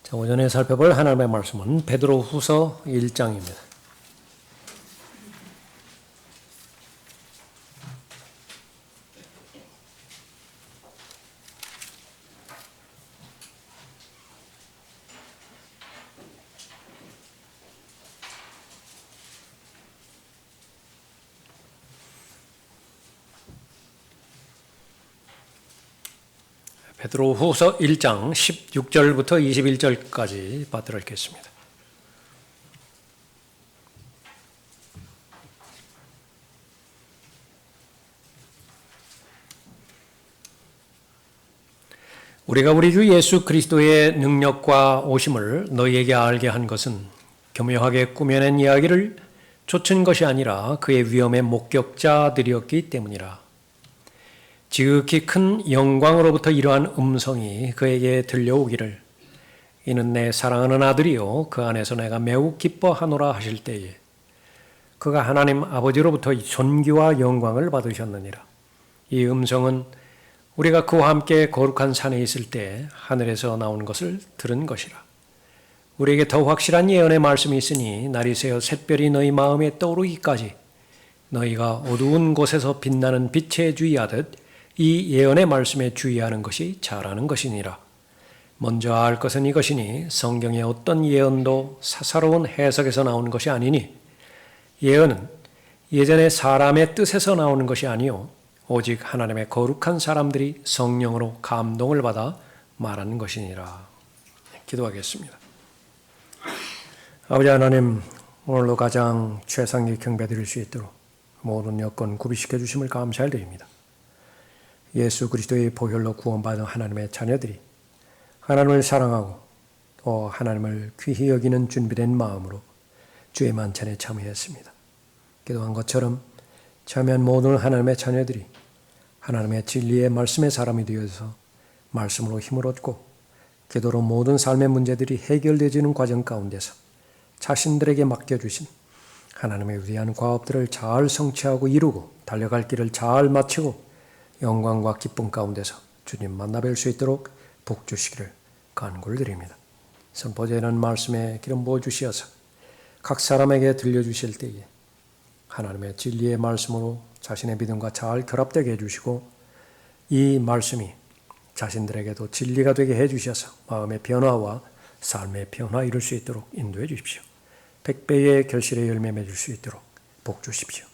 자, 오전에 살펴볼 하나님의 말씀은 베드로후서 1장입니다. 베드로후서 1장 16절부터 21절까지 받들어 읽겠습니다. 우리가 우리 주 예수 그리스도의 능력과 오심을 너희에게 알게 한 것은 교묘하게 꾸며낸 이야기를 좇은 것이 아니라 그의 위엄의 목격자들이었기 때문이라. 지극히 큰 영광으로부터 이러한 음성이 그에게 들려오기를 이는 내 사랑하는 아들이요 그 안에서 내가 매우 기뻐하노라 하실 때에 그가 하나님 아버지로부터 존귀와 영광을 받으셨느니라. 이 음성은 우리가 그와 함께 거룩한 산에 있을 때 하늘에서 나온 것을 들은 것이라. 우리에게 더 확실한 예언의 말씀이 있으니 날이 새어 샛별이 너희 마음에 떠오르기까지 너희가 어두운 곳에서 빛나는 빛에 주의하듯 이 예언의 말씀에 주의하는 것이 잘하는 것이니라. 먼저 알 것은 이것이니 성경의 어떤 예언도 사사로운 해석에서 나오는 것이 아니니 예언은 예전에 사람의 뜻에서 나오는 것이 아니요 오직 하나님의 거룩한 사람들이 성령으로 감동을 받아 말하는 것이니라. 기도하겠습니다. 아버지 하나님, 오늘도 가장 최상의 경배드릴 수 있도록 모든 여건 구비시켜 주심을 감사드립니다. 예수 그리스도의 보혈로 구원받은 하나님의 자녀들이 하나님을 사랑하고 또 하나님을 귀히 여기는 준비된 마음으로 주의 만찬에 참여했습니다. 기도한 것처럼 참여한 모든 하나님의 자녀들이 하나님의 진리의 말씀의 사람이 되어서 말씀으로 힘을 얻고 기도로 모든 삶의 문제들이 해결되지는 과정 가운데서 자신들에게 맡겨주신 하나님의 위대한 과업들을 잘 성취하고 이루고 달려갈 길을 잘 마치고 영광과 기쁨 가운데서 주님 만나 뵐 수 있도록 복 주시기를 간구를 드립니다. 선포되는 말씀에 기름 부어 주시어서 각 사람에게 들려주실 때에 하나님의 진리의 말씀으로 자신의 믿음과 잘 결합되게 해주시고 이 말씀이 자신들에게도 진리가 되게 해주셔서 마음의 변화와 삶의 변화 이룰 수 있도록 인도해 주십시오. 100배의 결실의 열매 맺을 수 있도록 복 주십시오.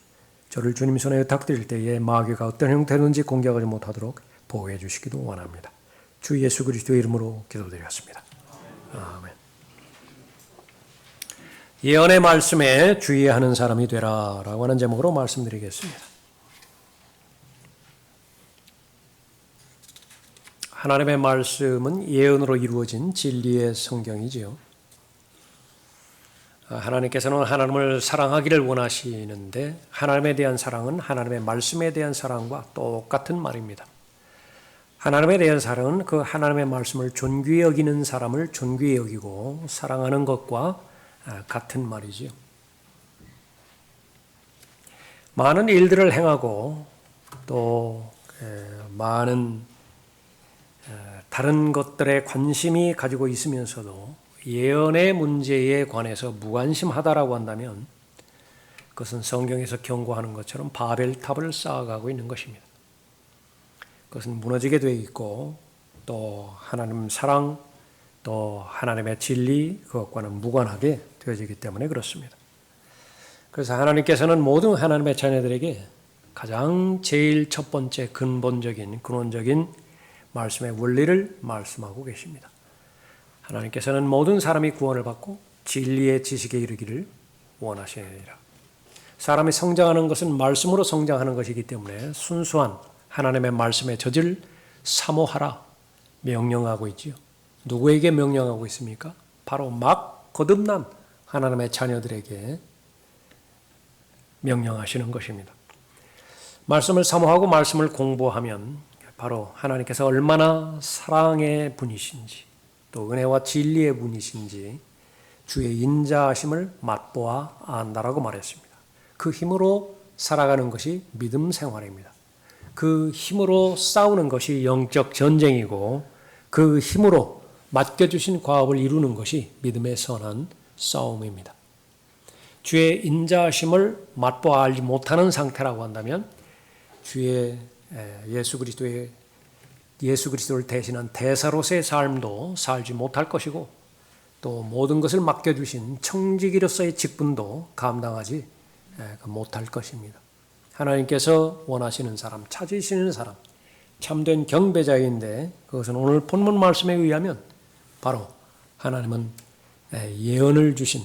저를 주님 손에 의탁드릴 때에 마귀가 어떤 형태든지 공격하지 못하도록 보호해 주시기도 원합니다. 주 예수 그리스도의 이름으로 기도드렸습니다. 아멘. 예언의 말씀에 주의하는 사람이 되라 라고 하는 제목으로 말씀드리겠습니다. 하나님의 말씀은 예언으로 이루어진 진리의 성경이지요. 하나님께서는 하나님을 사랑하기를 원하시는데 하나님에 대한 사랑은 하나님의 말씀에 대한 사랑과 똑같은 말입니다. 하나님에 대한 사랑은 그 하나님의 말씀을 존귀히 여기는 사람을 존귀히 여기고 사랑하는 것과 같은 말이지요. 많은 일들을 행하고 또 많은 다른 것들에 관심이 가지고 있으면서도 예언의 문제에 관해서 무관심하다라고 한다면 그것은 성경에서 경고하는 것처럼 바벨탑을 쌓아가고 있는 것입니다. 그것은 무너지게 되어 있고 또 하나님 사랑 또 하나님의 진리 그것과는 무관하게 되어지기 때문에 그렇습니다. 그래서 하나님께서는 모든 하나님의 자녀들에게 가장 제일 첫 번째 근본적인 근원적인 말씀의 원리를 말씀하고 계십니다. 하나님께서는 모든 사람이 구원을 받고 진리의 지식에 이르기를 원하시느니라. 사람이 성장하는 것은 말씀으로 성장하는 것이기 때문에 순수한 하나님의 말씀의 젖을 사모하라 명령하고 있지요. 누구에게 명령하고 있습니까? 바로 막 거듭난 하나님의 자녀들에게 명령하시는 것입니다. 말씀을 사모하고 말씀을 공부하면 바로 하나님께서 얼마나 사랑의 분이신지 또 은혜와 진리의 분이신지 주의 인자하심을 맛보아 안다라고 말했습니다. 그 힘으로 살아가는 것이 믿음 생활입니다. 그 힘으로 싸우는 것이 영적 전쟁이고 그 힘으로 맡겨주신 과업을 이루는 것이 믿음의 선한 싸움입니다. 주의 인자하심을 맛보아 알지 못하는 상태라고 한다면 주의 예수 그리스도를 대신한 대사로서의 삶도 살지 못할 것이고 또 모든 것을 맡겨주신 청지기로서의 직분도 감당하지 못할 것입니다. 하나님께서 원하시는 사람, 찾으시는 사람, 참된 경배자인데 그것은 오늘 본문 말씀에 의하면 바로 하나님은 예언을 주신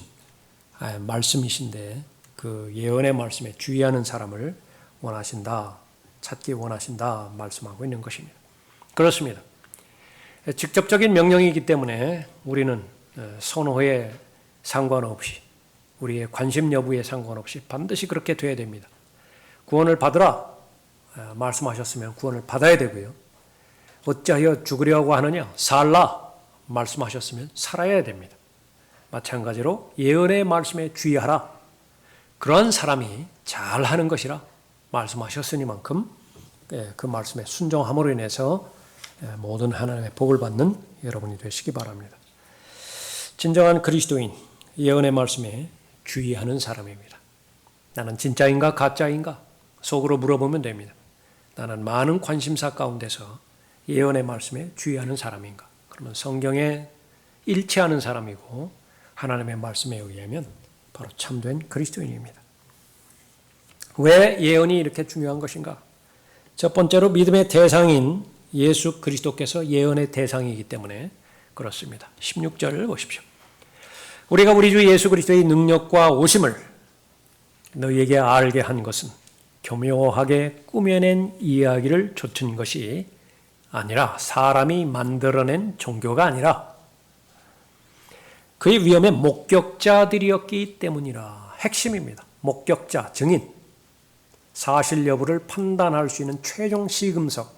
말씀이신데 그 예언의 말씀에 주의하는 사람을 원하신다, 찾기 원하신다 말씀하고 있는 것입니다. 그렇습니다. 직접적인 명령이기 때문에 우리는 선호에 상관없이 우리의 관심 여부에 상관없이 반드시 그렇게 돼야 됩니다. 구원을 받으라 말씀하셨으면 구원을 받아야 되고요. 어찌하여 죽으려고 하느냐 살라 말씀하셨으면 살아야 됩니다. 마찬가지로 예언의 말씀에 주의하라. 그러한 사람이 잘하는 것이라 말씀하셨으니만큼 그 말씀에 순종함으로 인해서 모든 하나님의 복을 받는 여러분이 되시기 바랍니다. 진정한 그리스도인, 예언의 말씀에 주의하는 사람입니다. 나는 진짜인가 가짜인가 속으로 물어보면 됩니다. 나는 많은 관심사 가운데서 예언의 말씀에 주의하는 사람인가? 그러면 성경에 일치하는 사람이고 하나님의 말씀에 의하면 바로 참된 그리스도인입니다. 왜 예언이 이렇게 중요한 것인가? 첫 번째로 믿음의 대상인 예수 그리스도께서 예언의 대상이기 때문에 그렇습니다. 16절을 보십시오. 우리가 우리 주 예수 그리스도의 능력과 오심을 너희에게 알게 한 것은 교묘하게 꾸며낸 이야기를 좇은 것이 아니라 사람이 만들어낸 종교가 아니라 그의 위엄의 목격자들이었기 때문이라. 핵심입니다. 목격자, 증인, 사실 여부를 판단할 수 있는 최종 시금석,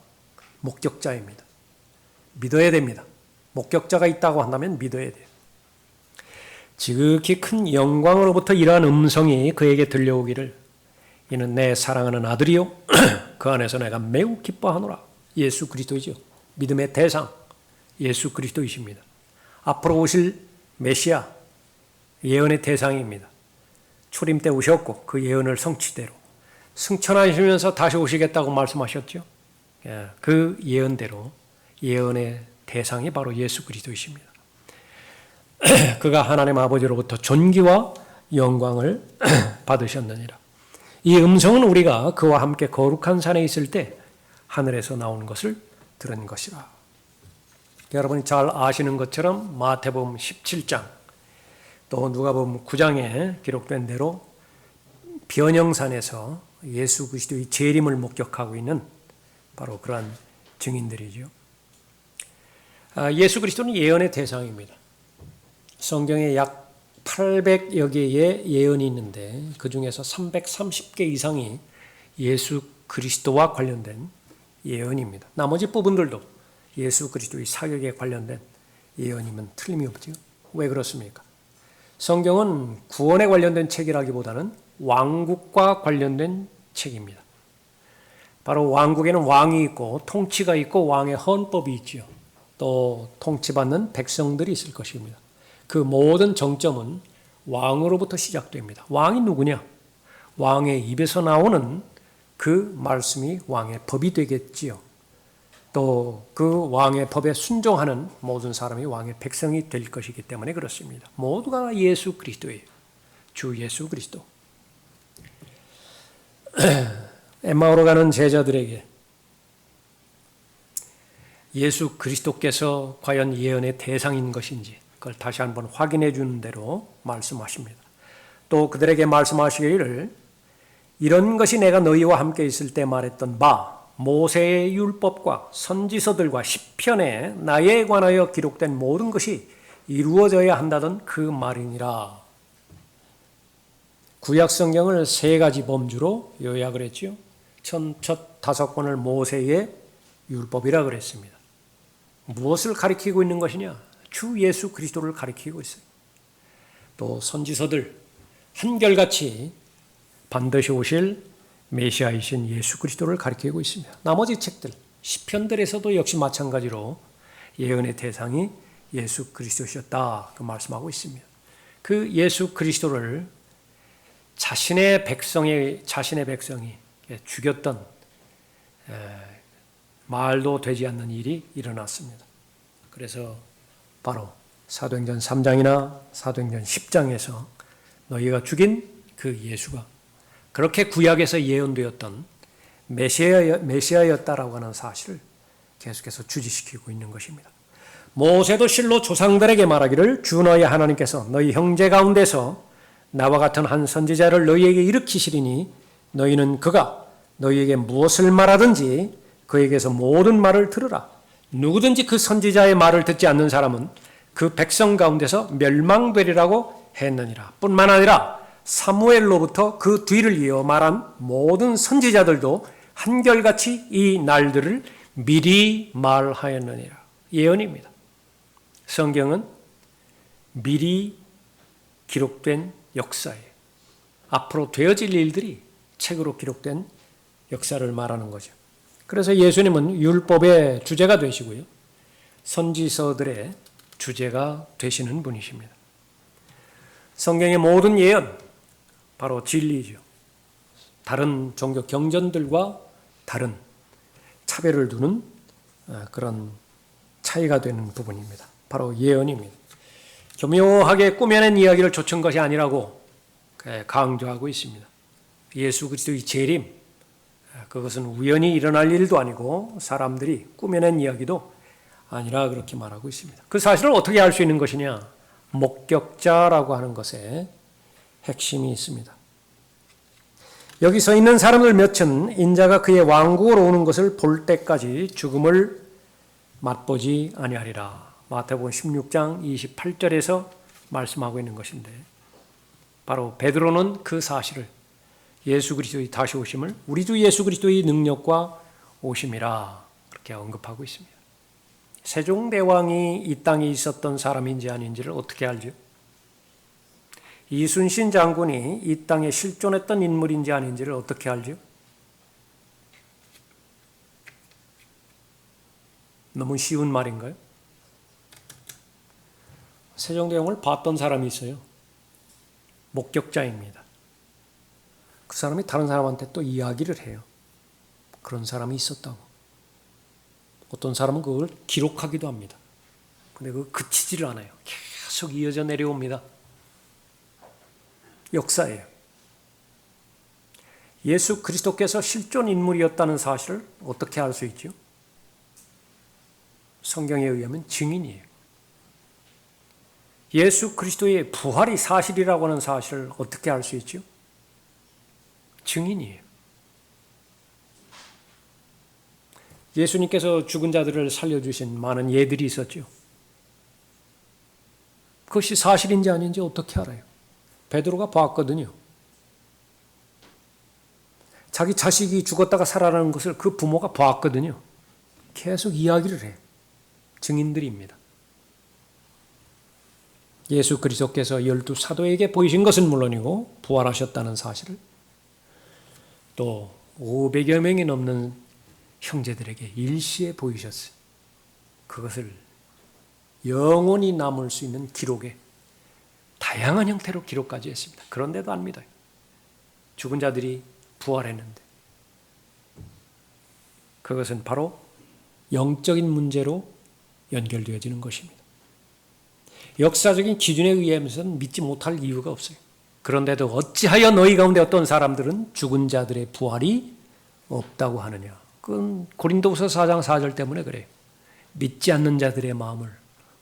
목격자입니다. 믿어야 됩니다. 목격자가 있다고 한다면 믿어야 돼요. 지극히 큰 영광으로부터 이러한 음성이 그에게 들려오기를 이는 내 사랑하는 아들이요 그 안에서 내가 매우 기뻐하노라. 예수 그리스도이죠. 믿음의 대상 예수 그리스도이십니다. 앞으로 오실 메시아 예언의 대상입니다. 초림 때 오셨고 그 예언을 성취대로 승천하시면서 다시 오시겠다고 말씀하셨죠. 그 예언대로 예언의 대상이 바로 예수 그리스도이십니다. 그가 하나님 아버지로부터 존귀와 영광을 받으셨느니라. 이 음성은 우리가 그와 함께 거룩한 산에 있을 때 하늘에서 나오는 것을 들은 것이라. 여러분이 잘 아시는 것처럼 마태복음 17장 또 누가복음 9장에 기록된 대로 변형산에서 예수 그리스도의 재림을 목격하고 있는 바로 그러한 증인들이죠. 예수 그리스도는 예언의 대상입니다. 성경에 약 800여 개의 예언이 있는데 그 중에서 330개 이상이 예수 그리스도와 관련된 예언입니다. 나머지 부분들도 예수 그리스도의 사역에 관련된 예언이면 틀림이 없죠. 왜 그렇습니까? 성경은 구원에 관련된 책이라기보다는 왕국과 관련된 책입니다. 바로 왕국에는 왕이 있고 통치가 있고 왕의 헌법이 있죠. 또 통치받는 백성들이 있을 것입니다. 그 모든 정점은 왕으로부터 시작됩니다. 왕이 누구냐? 왕의 입에서 나오는 그 말씀이 왕의 법이 되겠지요. 또 그 왕의 법에 순종하는 모든 사람이 왕의 백성이 될 것이기 때문에 그렇습니다. 모두가 예수 그리스도예요. 주 예수 그리스도. 엠마오로 가는 제자들에게 예수 그리스도께서 과연 예언의 대상인 것인지 그걸 다시 한번 확인해 주는 대로 말씀하십니다. 또 그들에게 말씀하시기를 이런 것이 내가 너희와 함께 있을 때 말했던 바 모세의 율법과 선지서들과 시편에 나에 관하여 기록된 모든 것이 이루어져야 한다던 그 말이니라. 구약 성경을 세 가지 범주로 요약을 했죠. 첫 5권을 모세의 율법이라 그랬습니다. 무엇을 가리키고 있는 것이냐? 주 예수 그리스도를 가리키고 있어요. 또 선지서들 한결같이 반드시 오실 메시아이신 예수 그리스도를 가리키고 있습니다. 나머지 책들 시편들에서도 역시 마찬가지로 예언의 대상이 예수 그리스도셨다 그 말씀하고 있습니다. 그 예수 그리스도를 자신의 백성이 죽였던 말도 되지 않는 일이 일어났습니다. 그래서 바로 사도행전 3장이나 사도행전 10장에서 너희가 죽인 그 예수가 그렇게 구약에서 예언되었던 메시아였다라고 하는 사실을 계속해서 주지시키고 있는 것입니다. 모세도 실로 조상들에게 말하기를 주 너희 하나님께서 너희 형제 가운데서 나와 같은 한 선지자를 너희에게 일으키시리니 너희는 그가 너희에게 무엇을 말하든지 그에게서 모든 말을 들으라. 누구든지 그 선지자의 말을 듣지 않는 사람은 그 백성 가운데서 멸망되리라고 했느니라. 뿐만 아니라 사무엘로부터 그 뒤를 이어 말한 모든 선지자들도 한결같이 이 날들을 미리 말하였느니라. 예언입니다. 성경은 미리 기록된 역사예요. 앞으로 되어질 일들이 책으로 기록된 역사를 말하는 거죠. 그래서 예수님은 율법의 주제가 되시고요. 선지서들의 주제가 되시는 분이십니다. 성경의 모든 예언, 바로 진리죠. 다른 종교 경전들과 다른 차별을 두는 그런 차이가 되는 부분입니다. 바로 예언입니다. 교묘하게 꾸며낸 이야기를 좇은 것이 아니라고 강조하고 있습니다. 예수 그리스도의 재림, 그것은 우연히 일어날 일도 아니고 사람들이 꾸며낸 이야기도 아니라 그렇게 말하고 있습니다. 그 사실을 어떻게 알 수 있는 것이냐? 목격자라고 하는 것에 핵심이 있습니다. 여기 서 있는 사람들 몇은 인자가 그의 왕국으로 오는 것을 볼 때까지 죽음을 맛보지 아니하리라. 마태복음 16장 28절에서 말씀하고 있는 것인데 바로 베드로는 그 사실을 예수 그리스도의 다시 오심을 우리 주 예수 그리스도의 능력과 오심이라 그렇게 언급하고 있습니다. 세종대왕이 이 땅에 있었던 사람인지 아닌지를 어떻게 알죠? 이순신 장군이 이 땅에 실존했던 인물인지 아닌지를 어떻게 알죠? 너무 쉬운 말인가요? 세종대왕을 봤던 사람이 있어요. 목격자입니다. 그 사람이 다른 사람한테 또 이야기를 해요. 그런 사람이 있었다고. 어떤 사람은 그걸 기록하기도 합니다. 근데 그거 그치지를 않아요. 계속 이어져 내려옵니다. 역사예요. 예수 그리스도께서 실존 인물이었다는 사실을 어떻게 알 수 있죠? 성경에 의하면 증인이에요. 예수 그리스도의 부활이 사실이라고 하는 사실을 어떻게 알 수 있죠? 증인이에요. 예수님께서 죽은 자들을 살려주신 많은 예들이 있었죠. 그것이 사실인지 아닌지 어떻게 알아요? 베드로가 봤거든요. 자기 자식이 죽었다가 살아나는 것을 그 부모가 봤거든요. 계속 이야기를 해요. 증인들입니다. 예수 그리스도께서 12사도에게 보이신 것은 물론이고 부활하셨다는 사실을 또 500여 명이 넘는 형제들에게 일시에 보이셨어요. 그것을 영원히 남을 수 있는 기록에 다양한 형태로 기록까지 했습니다. 그런데도 안 믿어요. 죽은 자들이 부활했는데 그것은 바로 영적인 문제로 연결되어지는 것입니다. 역사적인 기준에 의하면서는 믿지 못할 이유가 없어요. 그런데도 어찌하여 너희 가운데 어떤 사람들은 죽은 자들의 부활이 없다고 하느냐. 그건 고린도후서 4장 4절 때문에 그래요. 믿지 않는 자들의 마음을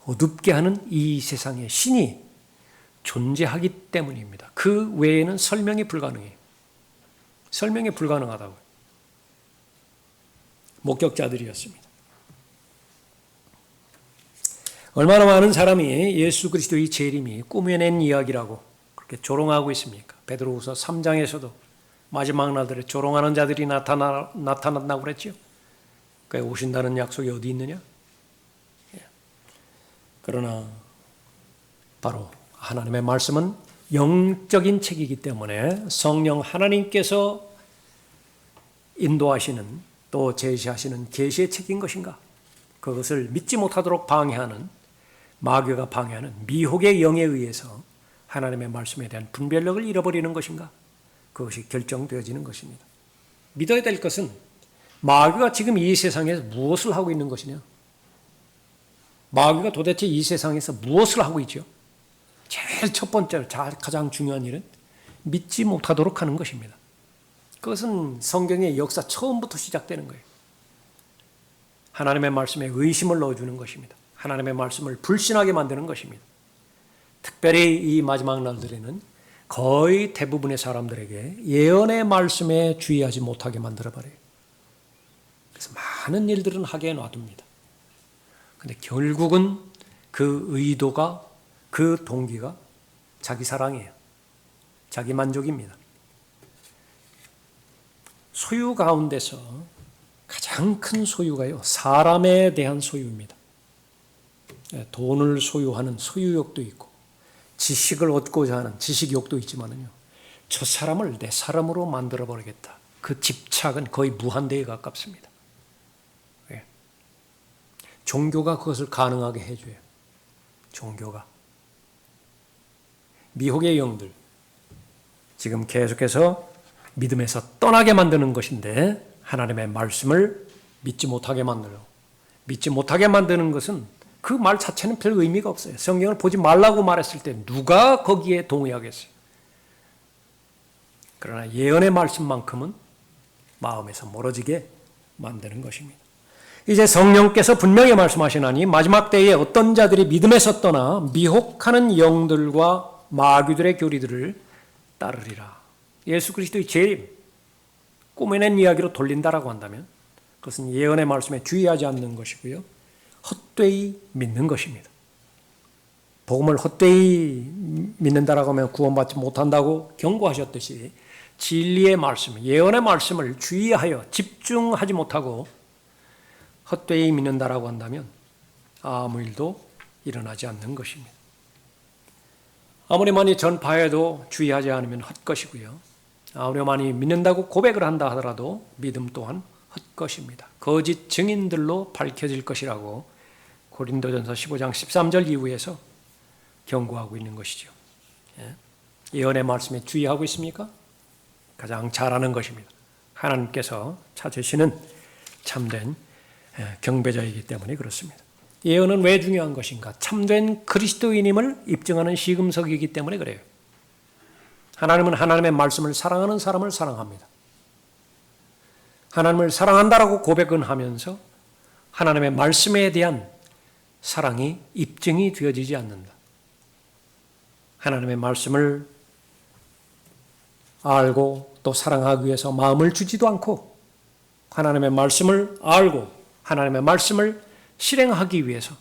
어둡게 하는 이 세상의 신이 존재하기 때문입니다. 그 외에는 설명이 불가능해요. 설명이 불가능하다고요. 목격자들이었습니다. 얼마나 많은 사람이 예수 그리스도의 재림이 꾸며낸 이야기라고 그렇게 조롱하고 있습니까? 베드로후서 3장에서도 마지막 날들에 조롱하는 자들이 나타난다고 그랬죠. 그에 오신다는 약속이 어디 있느냐? 그러나 바로 하나님의 말씀은 영적인 책이기 때문에 성령 하나님께서 인도하시는 또 제시하시는 계시의 책인 것인가? 그것을 믿지 못하도록 방해하는 마귀가 방해하는 미혹의 영에 의해서 하나님의 말씀에 대한 분별력을 잃어버리는 것인가? 그것이 결정되어지는 것입니다. 믿어야 될 것은 마귀가 지금 이 세상에서 무엇을 하고 있는 것이냐? 마귀가 도대체 이 세상에서 무엇을 하고 있죠? 제일 첫 번째로 가장 중요한 일은 믿지 못하도록 하는 것입니다. 그것은 성경의 역사 처음부터 시작되는 거예요. 하나님의 말씀에 의심을 넣어주는 것입니다. 하나님의 말씀을 불신하게 만드는 것입니다. 특별히 이 마지막 날들에는 거의 대부분의 사람들에게 예언의 말씀에 주의하지 못하게 만들어버려요. 그래서 많은 일들은 하게 놔둡니다. 근데 결국은 그 의도가, 그 동기가 자기 사랑이에요. 자기 만족입니다. 소유 가운데서 가장 큰 소유가요, 사람에 대한 소유입니다. 돈을 소유하는 소유욕도 있고, 지식을 얻고자 하는 지식욕도 있지만요, 저 사람을 내 사람으로 만들어버리겠다. 그 집착은 거의 무한대에 가깝습니다. 종교가 그것을 가능하게 해줘요. 종교가. 미혹의 영들, 지금 계속해서 믿음에서 떠나게 만드는 것인데 하나님의 말씀을 믿지 못하게 만들고, 믿지 못하게 만드는 것은 그 말 자체는 별 의미가 없어요. 성경을 보지 말라고 말했을 때 누가 거기에 동의하겠어요? 그러나 예언의 말씀만큼은 마음에서 멀어지게 만드는 것입니다. 이제 성령께서 분명히 말씀하시나니 마지막 때에 어떤 자들이 믿음에서 떠나 미혹하는 영들과 마귀들의 교리들을 따르리라. 예수 그리스도의 재림, 꾸며낸 이야기로 돌린다라고 한다면 그것은 예언의 말씀에 주의하지 않는 것이고요, 헛되이 믿는 것입니다. 복음을 헛되이 믿는다라고 하면 구원받지 못한다고 경고하셨듯이 진리의 말씀, 예언의 말씀을 주의하여 집중하지 못하고 헛되이 믿는다라고 한다면 아무 일도 일어나지 않는 것입니다. 아무리 많이 전파해도 주의하지 않으면 헛것이고요, 아무리 많이 믿는다고 고백을 한다 하더라도 믿음 또한 헛것입니다. 거짓 증인들로 밝혀질 것이라고 고린도전서 15장 13절 이후에서 경고하고 있는 것이죠. 예언의 말씀에 주의하고 있습니까? 가장 잘하는 것입니다. 하나님께서 찾으시는 참된 경배자이기 때문에 그렇습니다. 예언은 왜 중요한 것인가? 참된 그리스도인임을 입증하는 시금석이기 때문에 그래요. 하나님은 하나님의 말씀을 사랑하는 사람을 사랑합니다. 하나님을 사랑한다라고 고백은 하면서 하나님의 말씀에 대한 사랑이 입증이 되어지지 않는다. 하나님의 말씀을 알고 또 사랑하기 위해서 마음을 주지도 않고 하나님의 말씀을 알고 하나님의 말씀을 실행하기 위해서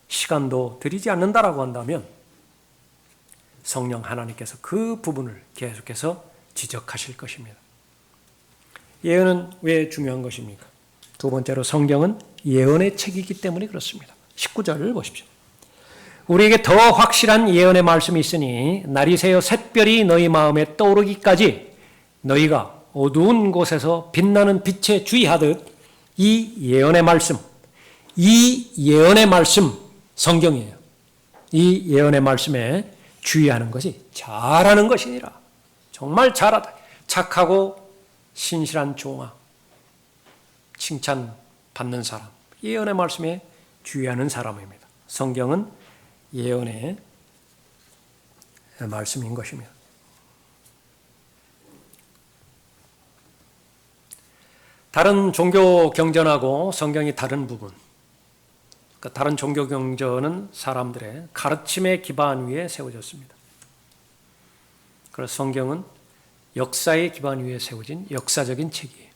시간도 들이지 않는다라고 한다면 성령 하나님께서 그 부분을 계속해서 지적하실 것입니다. 예언은 왜 중요한 것입니까? 두 번째로 성경은 예언의 책이기 때문에 그렇습니다. 19절을 보십시오. 우리에게 더 확실한 예언의 말씀이 있으니 날이 새어 샛별이 너희 마음에 떠오르기까지 너희가 어두운 곳에서 빛나는 빛에 주의하듯 이 예언의 말씀, 성경이에요. 이 예언의 말씀에 주의하는 것이 잘하는 것이니라. 정말 잘하다. 착하고 신실한 종아, 칭찬받는 사람, 예언의 말씀에 주의하는 사람입니다. 성경은 예언의 말씀인 것입니다. 다른 종교 경전하고 성경이 다른 부분, 그러니까 다른 종교 경전은 사람들의 가르침의 기반 위에 세워졌습니다. 그래서 성경은 역사의 기반 위에 세워진 역사적인 책이에요.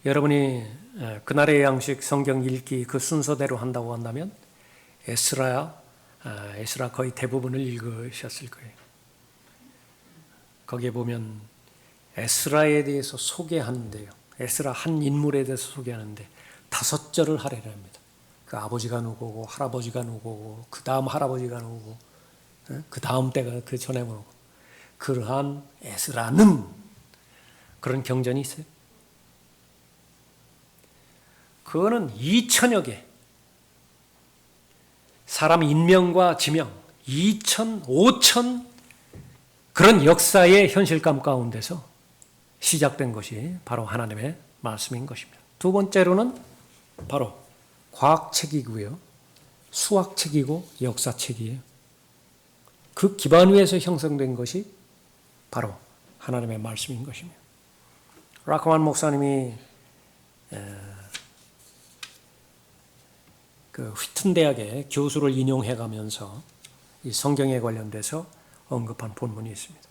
여러분이 그날의 양식 성경 읽기 그 순서대로 한다고 한다면 에스라 거의 대부분을 읽으셨을 거예요. 거기에 보면 에스라에 대해서 소개하는데요, 에스라 한 인물에 대해서 소개하는데 5절을 할애를 합니다. 그 아버지가 누구고 할아버지가 누구고 그 다음 할아버지가 누구고 그 다음 때가 그 전에 누구고, 그러한 에스라는 그런 경전이 있어요. 그거는 2천여 개. 사람 인명과 지명, 2천, 5천 그런 역사의 현실감 가운데서 시작된 것이 바로 하나님의 말씀인 것입니다. 두 번째로는 바로 과학책이고요. 수학책이고 역사책이에요. 그 기반 위에서 형성된 것이 바로 하나님의 말씀인 것입니다. 라크만 목사님이 그 휘튼 대학의 교수를 인용해 가면서 이 성경에 관련돼서 언급한 본문이 있습니다.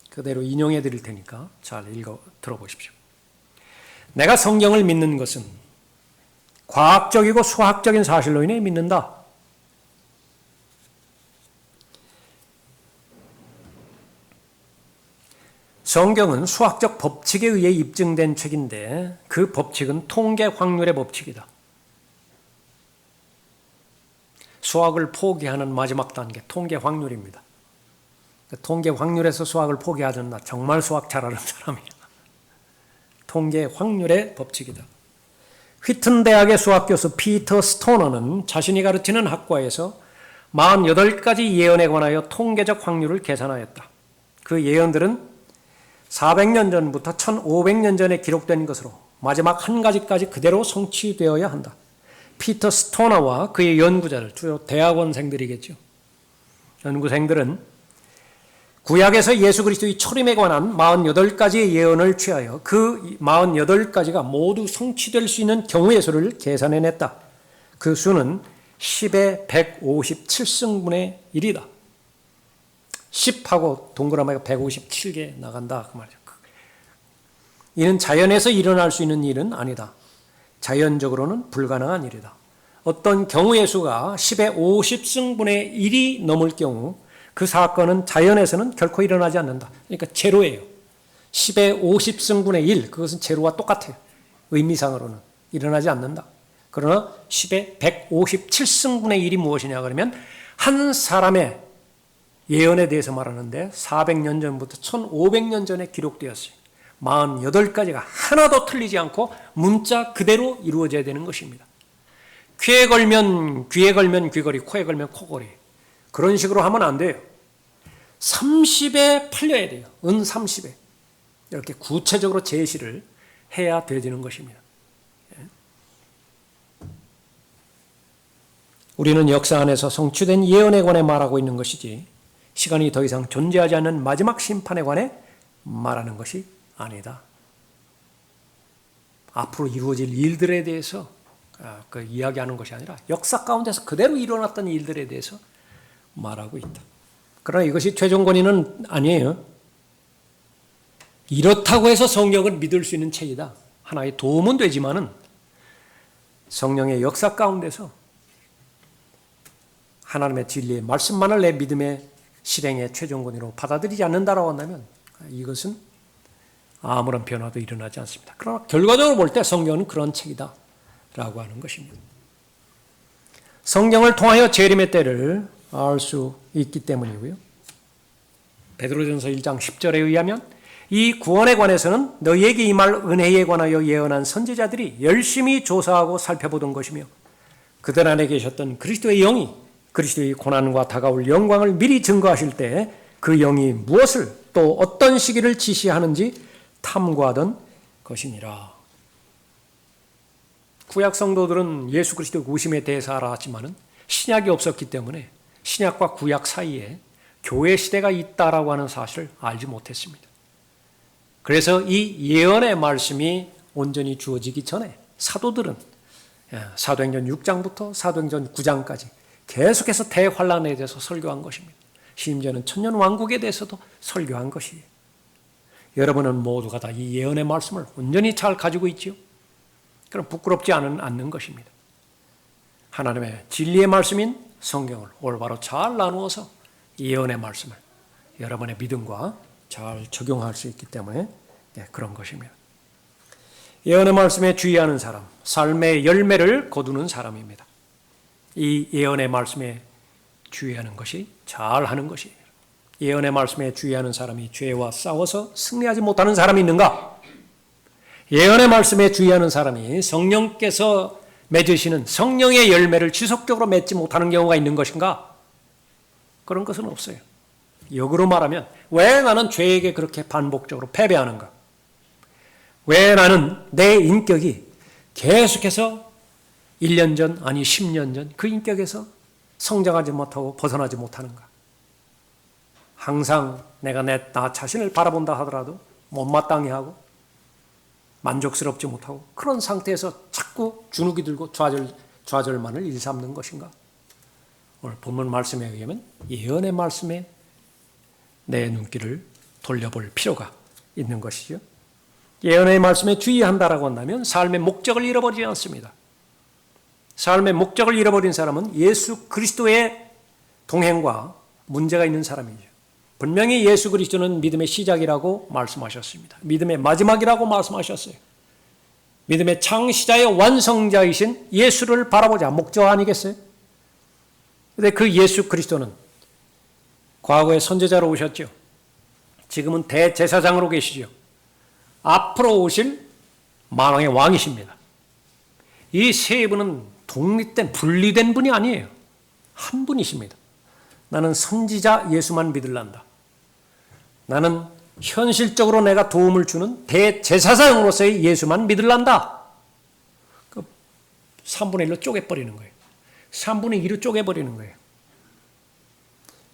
그대로 인용해 드릴 테니까 잘 읽어 들어보십시오. 내가 성경을 믿는 것은 과학적이고 수학적인 사실로 인해 믿는다. 성경은 수학적 법칙에 의해 입증된 책인데 그 법칙은 통계 확률의 법칙이다. 수학을 포기하는 마지막 단계, 통계 확률입니다. 통계 확률에서 수학을 포기하는 나 정말 수학 잘하는 사람이야. 통계 확률의 법칙이다. 휘튼 대학의 수학 교수 피터 스토너는 자신이 가르치는 학과에서 48가지 예언에 관하여 통계적 확률을 계산하였다. 그 예언들은 400년 전부터 1500년 전에 기록된 것으로 마지막 한 가지까지 그대로 성취되어야 한다. 피터 스토너와 그의 연구자들, 주로 대학원생들이겠죠. 연구생들은 구약에서 예수 그리스도의 초림에 관한 48가지의 예언을 취하여 그 48가지가 모두 성취될 수 있는 경우의 수를 계산해냈다. 그 수는 10의 157승분의 1이다. 10하고 동그라미가 157개 나간다 그 말이죠. 이는 자연에서 일어날 수 있는 일은 아니다. 자연적으로는 불가능한 일이다. 어떤 경우의 수가 10의 50승분의 1이 넘을 경우 그 사건은 자연에서는 결코 일어나지 않는다. 그러니까 제로예요. 10의 50승분의 1, 그것은 제로와 똑같아요. 의미상으로는 일어나지 않는다. 그러나 10의 157승분의 1이 무엇이냐 그러면 한 사람의 예언에 대해서 말하는데 400년 전부터 1500년 전에 기록되었어요. 48가지가 하나도 틀리지 않고 문자 그대로 이루어져야 되는 것입니다. 귀에 걸면 귀걸이, 코에 걸면 코걸이. 그런 식으로 하면 안 돼요. 30에 팔려야 돼요. 은 30에. 이렇게 구체적으로 제시를 해야 되는 것입니다. 우리는 역사 안에서 성취된 예언에 관해 말하고 있는 것이지 시간이 더 이상 존재하지 않는 마지막 심판에 관해 말하는 것이 아니다. 앞으로 이루어질 일들에 대해서 이야기하는 것이 아니라 역사 가운데서 그대로 일어났던 일들에 대해서 말하고 있다. 그러나 이것이 최종 권위는 아니에요. 이렇다고 해서 성경을 믿을 수 있는 책이다. 하나의 도움은 되지만은 성령의 역사 가운데서 하나님의 진리의 말씀만을 내 믿음의 실행의 최종 권위로 받아들이지 않는다라고 한다면 이것은 아무런 변화도 일어나지 않습니다. 그러나 결과적으로 볼 때 성경은 그런 책이다 라고 하는 것입니다. 성경을 통하여 재림의 때를 알 수 있기 때문이고요. 베드로전서 1장 10절에 의하면 이 구원에 관해서는 너희에게 임할 은혜에 관하여 예언한 선지자들이 열심히 조사하고 살펴보던 것이며 그들 안에 계셨던 그리스도의 영이 그리스도의 고난과 다가올 영광을 미리 증거하실 때 그 영이 무엇을 또 어떤 시기를 지시하는지 탐구하던 것이니라. 구약 성도들은 예수 그리스도의 오심에 대해서 알았지만은 신약이 없었기 때문에 신약과 구약 사이에 교회 시대가 있다라고 하는 사실을 알지 못했습니다. 그래서 이 예언의 말씀이 온전히 주어지기 전에 사도들은 사도행전 6장부터 사도행전 9장까지 계속해서 대환란에 대해서 설교한 것입니다. 심지어는 천년왕국에 대해서도 설교한 것이에요. 여러분은 모두가 다 이 예언의 말씀을 온전히 잘 가지고 있지요. 그럼 부끄럽지 않는 것입니다. 하나님의 진리의 말씀인 성경을 올바로 잘 나누어서 예언의 말씀을 여러분의 믿음과 잘 적용할 수 있기 때문에 그런 것입니다. 예언의 말씀에 주의하는 사람, 삶의 열매를 거두는 사람입니다. 이 예언의 말씀에 주의하는 것이 잘하는 것이에요. 예언의 말씀에 주의하는 사람이 죄와 싸워서 승리하지 못하는 사람이 있는가? 예언의 말씀에 주의하는 사람이 성령께서 맺으시는 성령의 열매를 지속적으로 맺지 못하는 경우가 있는 것인가? 그런 것은 없어요. 역으로 말하면 왜 나는 죄에게 그렇게 반복적으로 패배하는가? 왜 나는 내 인격이 계속해서 1년 전 아니 10년 전 그 인격에서 성장하지 못하고 벗어나지 못하는가? 항상 내가 나 자신을 바라본다 하더라도 못마땅해 하고 만족스럽지 못하고 그런 상태에서 자꾸 주눅이 들고 좌절만을 일삼는 것인가? 오늘 본문 말씀에 의하면 예언의 말씀에 내 눈길을 돌려볼 필요가 있는 것이죠. 예언의 말씀에 주의한다라고 한다면 삶의 목적을 잃어버리지 않습니다. 삶의 목적을 잃어버린 사람은 예수 그리스도의 동행과 문제가 있는 사람이죠. 분명히 예수 그리스도는 믿음의 시작이라고 말씀하셨습니다. 믿음의 마지막이라고 말씀하셨어요. 믿음의 창시자의 완성자이신 예수를 바라보자 목적 아니겠어요? 그런데 그 예수 그리스도는 과거에 선지자로 오셨죠. 지금은 대제사장으로 계시죠. 앞으로 오실 만왕의 왕이십니다. 이 세 분은 독립된 분리된 분이 아니에요. 한 분이십니다. 나는 선지자 예수만 믿을란다. 나는 현실적으로 내가 도움을 주는 대제사장으로서의 예수만 믿을란다. 3분의 1로 쪼개버리는 거예요. 3분의 2로 쪼개버리는 거예요.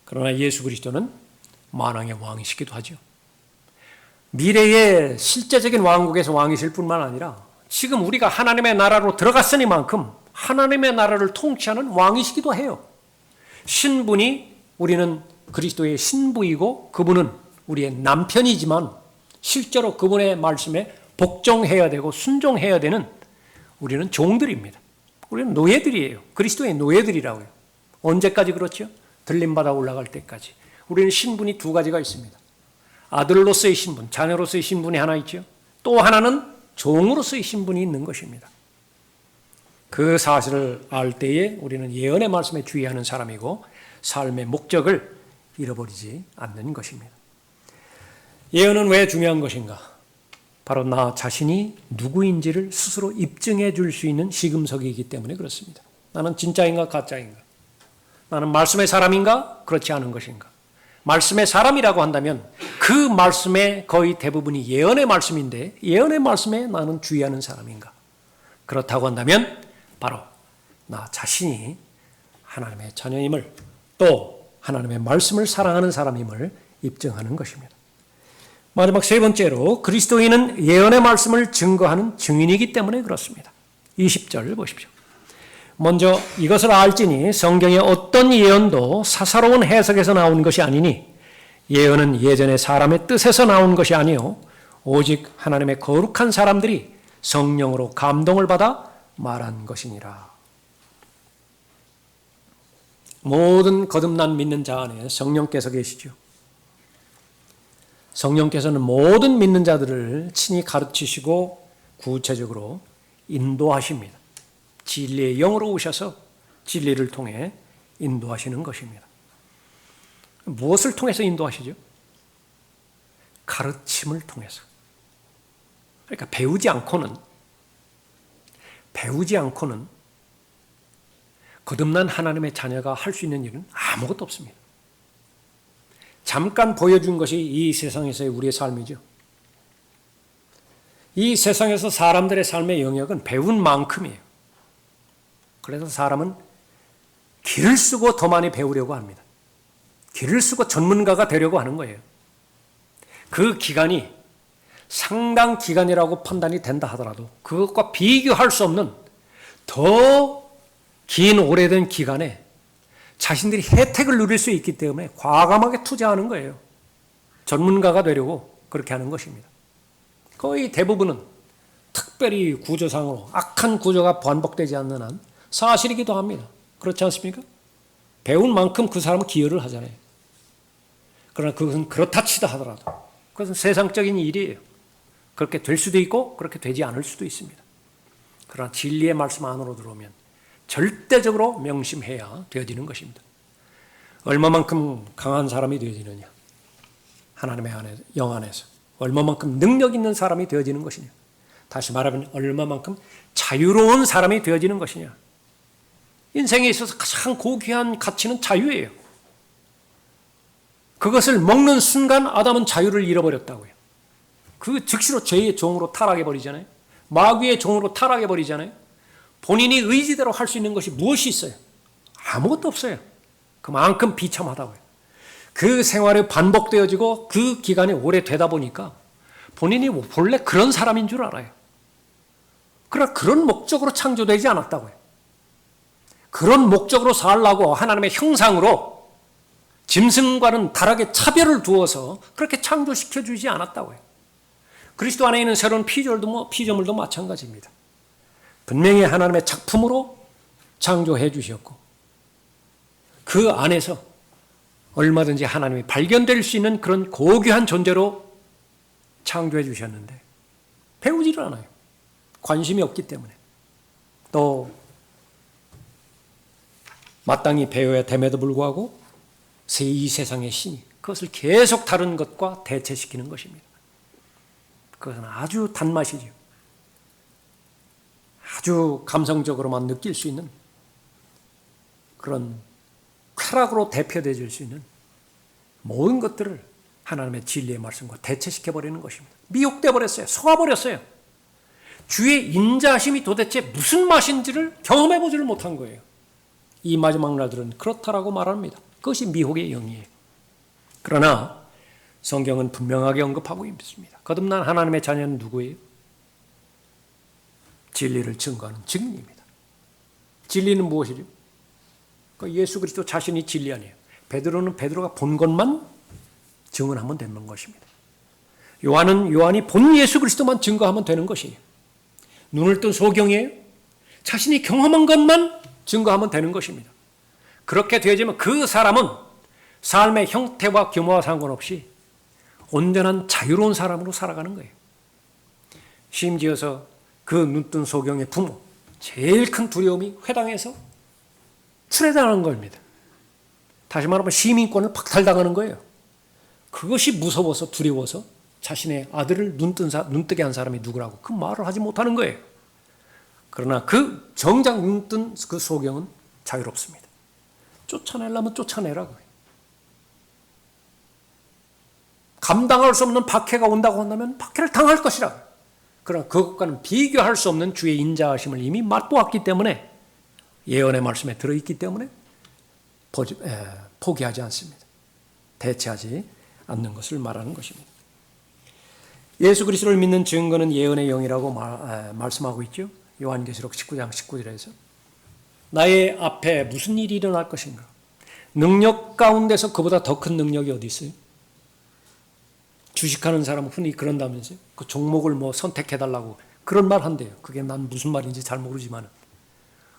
그러나 예수 그리스도는 만왕의 왕이시기도 하죠. 미래의 실제적인 왕국에서 왕이실 뿐만 아니라 지금 우리가 하나님의 나라로 들어갔으니만큼 하나님의 나라를 통치하는 왕이시기도 해요. 신분이 우리는 그리스도의 신부이고 그분은 우리의 남편이지만 실제로 그분의 말씀에 복종해야 되고 순종해야 되는 우리는 종들입니다. 우리는 노예들이에요. 그리스도의 노예들이라고요. 언제까지 그렇죠? 들림받아 올라갈 때까지. 우리는 신분이 두 가지가 있습니다. 아들로서의 신분, 자녀로서의 신분이 하나 있죠. 또 하나는 종으로서의 신분이 있는 것입니다. 그 사실을 알 때에 우리는 예언의 말씀에 주의하는 사람이고 삶의 목적을 잃어버리지 않는 것입니다. 예언은 왜 중요한 것인가? 바로 나 자신이 누구인지를 스스로 입증해 줄 수 있는 시금석이기 때문에 그렇습니다. 나는 진짜인가 가짜인가? 나는 말씀의 사람인가? 그렇지 않은 것인가? 말씀의 사람이라고 한다면 그 말씀의 거의 대부분이 예언의 말씀인데 예언의 말씀에 나는 주의하는 사람인가? 그렇다고 한다면 바로 나 자신이 하나님의 자녀임을 또 하나님의 말씀을 사랑하는 사람임을 입증하는 것입니다. 마지막 세 번째로 그리스도인은 예언의 말씀을 증거하는 증인이기 때문에 그렇습니다. 20절 보십시오. 먼저 이것을 알지니 성경의 어떤 예언도 사사로운 해석에서 나온 것이 아니니 예언은 예전에 사람의 뜻에서 나온 것이 아니요 오직 하나님의 거룩한 사람들이 성령으로 감동을 받아 말한 것이니라. 모든 거듭난 믿는 자 안에 성령께서 계시죠. 성령께서는 모든 믿는 자들을 친히 가르치시고 구체적으로 인도하십니다. 진리의 영으로 오셔서 진리를 통해 인도하시는 것입니다. 무엇을 통해서 인도하시죠? 가르침을 통해서. 그러니까 배우지 않고는 거듭난 하나님의 자녀가 할 수 있는 일은 아무것도 없습니다. 잠깐 보여준 것이 이 세상에서의 우리의 삶이죠. 이 세상에서 사람들의 삶의 영역은 배운 만큼이에요. 그래서 사람은 길을 쓰고 더 많이 배우려고 합니다. 길을 쓰고 전문가가 되려고 하는 거예요. 그 기간이 상당 기간이라고 판단이 된다 하더라도 그것과 비교할 수 없는 더 긴 오래된 기간에 자신들이 혜택을 누릴 수 있기 때문에 과감하게 투자하는 거예요. 전문가가 되려고 그렇게 하는 것입니다. 거의 대부분은 특별히 구조상으로 악한 구조가 반복되지 않는 한 사실이기도 합니다. 그렇지 않습니까? 배운 만큼 그 사람은 기여를 하잖아요. 그러나 그것은 그렇다 치다 하더라도 그것은 세상적인 일이에요. 그렇게 될 수도 있고 그렇게 되지 않을 수도 있습니다. 그러나 진리의 말씀 안으로 들어오면 절대적으로 명심해야 되어지는 것입니다. 얼마만큼 강한 사람이 되어지느냐? 하나님의 영 안에서. 얼마만큼 능력 있는 사람이 되어지는 것이냐? 다시 말하면 얼마만큼 자유로운 사람이 되어지는 것이냐. 인생에 있어서 가장 고귀한 가치는 자유예요. 그것을 먹는 순간 아담은 자유를 잃어버렸다고요. 그 즉시로 죄의 종으로 타락해버리잖아요. 마귀의 종으로 타락해버리잖아요. 본인이 의지대로 할 수 있는 것이 무엇이 있어요? 아무것도 없어요. 그만큼 비참하다고요. 그 생활이 반복되어지고 그 기간이 오래되다 보니까 본인이 본래 그런 사람인 줄 알아요. 그러나 그런 목적으로 창조되지 않았다고요. 그런 목적으로 살라고 하나님의 형상으로 짐승과는 다르게 차별을 두어서 그렇게 창조시켜 주지 않았다고요. 그리스도 안에 있는 새로운 피조물도 마찬가지입니다. 분명히 하나님의 작품으로 창조해 주셨고 그 안에서 얼마든지 하나님이 발견될 수 있는 그런 고귀한 존재로 창조해 주셨는데 배우지를 않아요. 관심이 없기 때문에. 또 마땅히 배워야 됨에도 불구하고 이 세상의 신이 그것을 계속 다른 것과 대체시키는 것입니다. 그것은 아주 단맛이죠. 아주 감성적으로만 느낄 수 있는 그런 쾌락으로 대표되어질 수 있는 모든 것들을 하나님의 진리의 말씀과 대체시켜버리는 것입니다. 미혹돼 버렸어요. 속아버렸어요. 주의 인자하심이 도대체 무슨 맛인지를 경험해보지를 못한 거예요. 이 마지막 날들은 그렇다라고 말합니다. 그것이 미혹의 영이에요. 그러나 성경은 분명하게 언급하고 있습니다. 거듭난 하나님의 자녀는 누구예요? 진리를 증거하는 증인입니다. 진리는 무엇이죠? 예수 그리스도 자신이 진리 아니에요. 베드로는 베드로가 본 것만 증언하면 되는 것입니다. 요한은 요한이 본 예수 그리스도만 증거하면 되는 것이에요. 눈을 뜬 소경이에요. 자신이 경험한 것만 증거하면 되는 것입니다. 그렇게 되어지면 그 사람은 삶의 형태와 규모와 상관없이 온전한 자유로운 사람으로 살아가는 거예요. 심지어서 그 눈뜬 소경의 부모, 제일 큰 두려움이 회당에서 출애당하는 겁니다. 다시 말하면 시민권을 박탈당하는 거예요. 그것이 무서워서 두려워서 자신의 아들을 눈뜨게 한 사람이 누구라고 그 말을 하지 못하는 거예요. 그러나 그 정작 눈뜬 그 소경은 자유롭습니다. 쫓아내려면 쫓아내라고요. 감당할 수 없는 박해가 온다고 한다면 박해를 당할 것이라고요. 그러나 그것과는 비교할 수 없는 주의 인자하심을 이미 맛보았기 때문에 예언의 말씀에 들어있기 때문에 포기하지 않습니다. 대체하지 않는 것을 말하는 것입니다. 예수 그리스도를 믿는 증거는 예언의 영이라고 말씀하고 있죠. 요한계시록 19장 19절에서 나의 앞에 무슨 일이 일어날 것인가? 능력 가운데서 그보다 더 큰 능력이 어디 있어요? 주식하는 사람은 흔히 그런다면서요. 그 종목을 선택해달라고 그런 말 한대요. 그게 난 무슨 말인지 잘 모르지만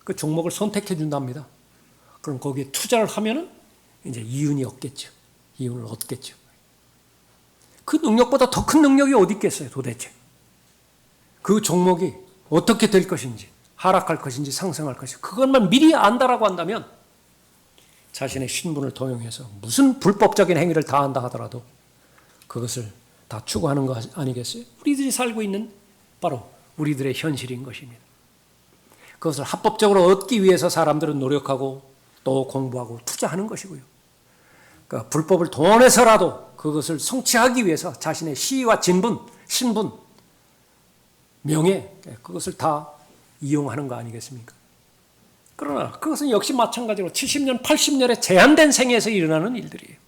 그 종목을 선택해 준답니다. 그럼 거기에 투자를 하면은 이제 이윤이 없겠죠. 이윤을 얻겠죠. 그 능력보다 더 큰 능력이 어디 있겠어요, 도대체? 그 종목이 어떻게 될 것인지, 하락할 것인지, 상승할 것인지, 그것만 미리 안다라고 한다면 자신의 신분을 도용해서 무슨 불법적인 행위를 다 한다 하더라도 그것을 다 추구하는 거 아니겠어요? 우리들이 살고 있는 바로 우리들의 현실인 것입니다. 그것을 합법적으로 얻기 위해서 사람들은 노력하고 또 공부하고 투자하는 것이고요. 그러니까 불법을 동원해서라도 그것을 성취하기 위해서 자신의 시와 진분, 신분, 명예, 그것을 다 이용하는 거 아니겠습니까? 그러나 그것은 역시 마찬가지로 70년, 80년의 제한된 생에서 일어나는 일들이에요.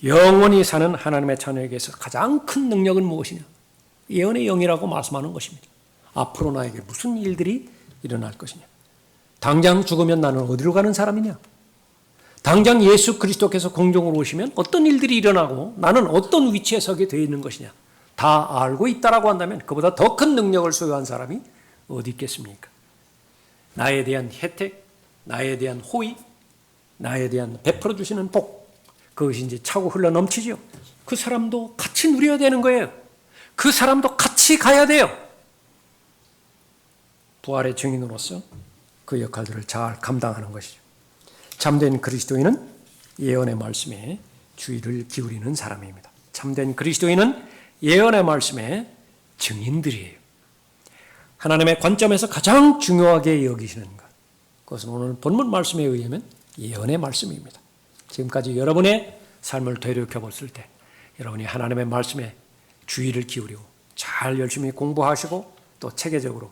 영원히 사는 하나님의 자녀에게서 가장 큰 능력은 무엇이냐? 예언의 영이라고 말씀하는 것입니다. 앞으로 나에게 무슨 일들이 일어날 것이냐? 당장 죽으면 나는 어디로 가는 사람이냐? 당장 예수 그리스도께서 공중으로 오시면 어떤 일들이 일어나고 나는 어떤 위치에 서게 되어 있는 것이냐? 다 알고 있다라고 한다면 그보다 더 큰 능력을 소유한 사람이 어디 있겠습니까? 나에 대한 혜택, 나에 대한 호의, 나에 대한 베풀어 주시는 복, 그것이 이제 차고 흘러 넘치죠. 그 사람도 같이 누려야 되는 거예요. 그 사람도 같이 가야 돼요. 부활의 증인으로서 그 역할들을 잘 감당하는 것이죠. 참된 그리스도인은 예언의 말씀에 주의를 기울이는 사람입니다. 참된 그리스도인은 예언의 말씀의 증인들이에요. 하나님의 관점에서 가장 중요하게 여기시는 것, 그것은 오늘 본문 말씀에 의하면 예언의 말씀입니다. 지금까지 여러분의 삶을 되돌아봤을 때 여러분이 하나님의 말씀에 주의를 기울이고 잘 열심히 공부하시고 또 체계적으로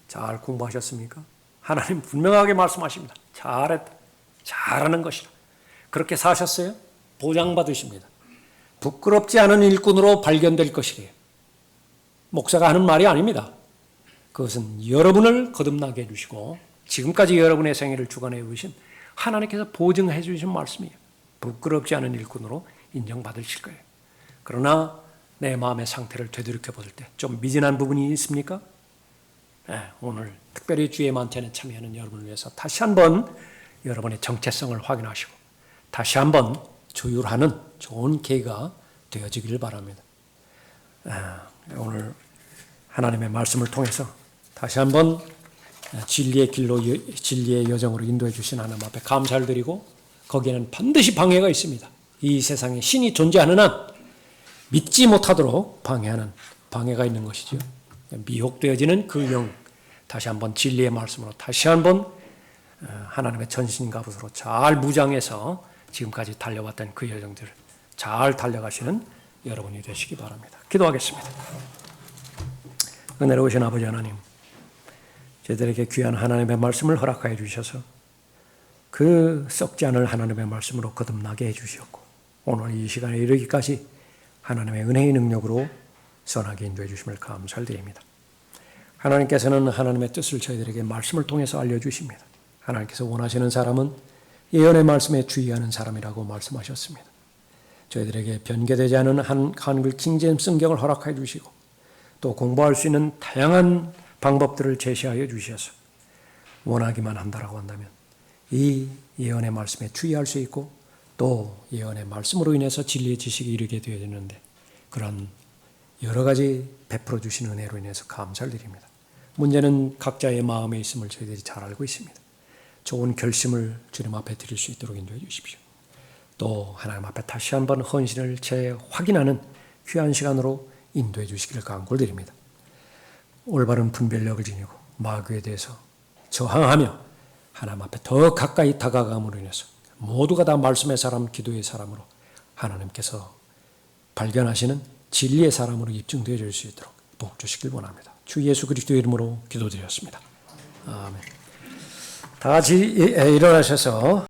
잘 공부하셨습니까? 하나님 분명하게 말씀하십니다. 잘했다. 잘하는 것이다. 그렇게 사셨어요? 보장받으십니다. 부끄럽지 않은 일꾼으로 발견될 것이래요. 목사가 하는 말이 아닙니다. 그것은 여러분을 거듭나게 해주시고 지금까지 여러분의 생애를 주관해 오신 하나님께서 보증해 주신 말씀이에요. 부끄럽지 않은 일꾼으로 인정받으실 거예요. 그러나 내 마음의 상태를 되돌이켜 보실 때 좀 미진한 부분이 있습니까? 네, 오늘 특별히 주의 만찬에 참여하는 여러분을 위해서 다시 한번 여러분의 정체성을 확인하시고 다시 한번 조율하는 좋은 계기가 되어지기를 바랍니다. 오늘 하나님의 말씀을 통해서 다시 한번 진리의 길로, 진리의 여정으로 인도해 주신 하나님 앞에 감사를 드리고 거기에는 반드시 방해가 있습니다. 이 세상에 신이 존재하는 한 믿지 못하도록 방해하는 방해가 있는 것이죠. 미혹되어지는 그 영, 다시 한번 진리의 말씀으로 다시 한번 하나님의 전신갑옷으로 잘 무장해서 지금까지 달려왔던 그 여정들을 잘 달려가시는 여러분이 되시기 바랍니다. 기도하겠습니다. 은혜로우신 아버지 하나님, 저희들에게 귀한 하나님의 말씀을 허락하여 주셔서 그 썩지 않을 하나님의 말씀으로 거듭나게 해주셨고 오늘 이 시간에 이르기까지 하나님의 은혜의 능력으로 선하게 인도해 주심을 감사를 드립니다. 하나님께서는 하나님의 뜻을 저희들에게 말씀을 통해서 알려주십니다. 하나님께서 원하시는 사람은 예언의 말씀에 주의하는 사람이라고 말씀하셨습니다. 저희들에게 변개되지 않은 한글 킹제임스 성경을 허락하여 주시고 또 공부할 수 있는 다양한 방법들을 제시하여 주셔서 원하기만 한다라고 한다면 이 예언의 말씀에 주의할 수 있고 또 예언의 말씀으로 인해서 진리의 지식이 이르게 되어지는데 그런 여러 가지 베풀어 주신 은혜로 인해서 감사를 드립니다. 문제는 각자의 마음에 있음을 저희들이 잘 알고 있습니다. 좋은 결심을 주님 앞에 드릴 수 있도록 인도해 주십시오. 또 하나님 앞에 다시 한번 헌신을 재확인하는 귀한 시간으로 인도해 주시기를 간구를 드립니다. 올바른 분별력을 지니고 마귀에 대해서 저항하며 하나님 앞에 더 가까이 다가감으로 인해서 모두가 다 말씀의 사람, 기도의 사람으로 하나님께서 발견하시는 진리의 사람으로 입증되어 줄 수 있도록 복 주시길 원합니다. 주 예수 그리스도의 이름으로 기도드렸습니다. 아멘. 다 같이 일어나셔서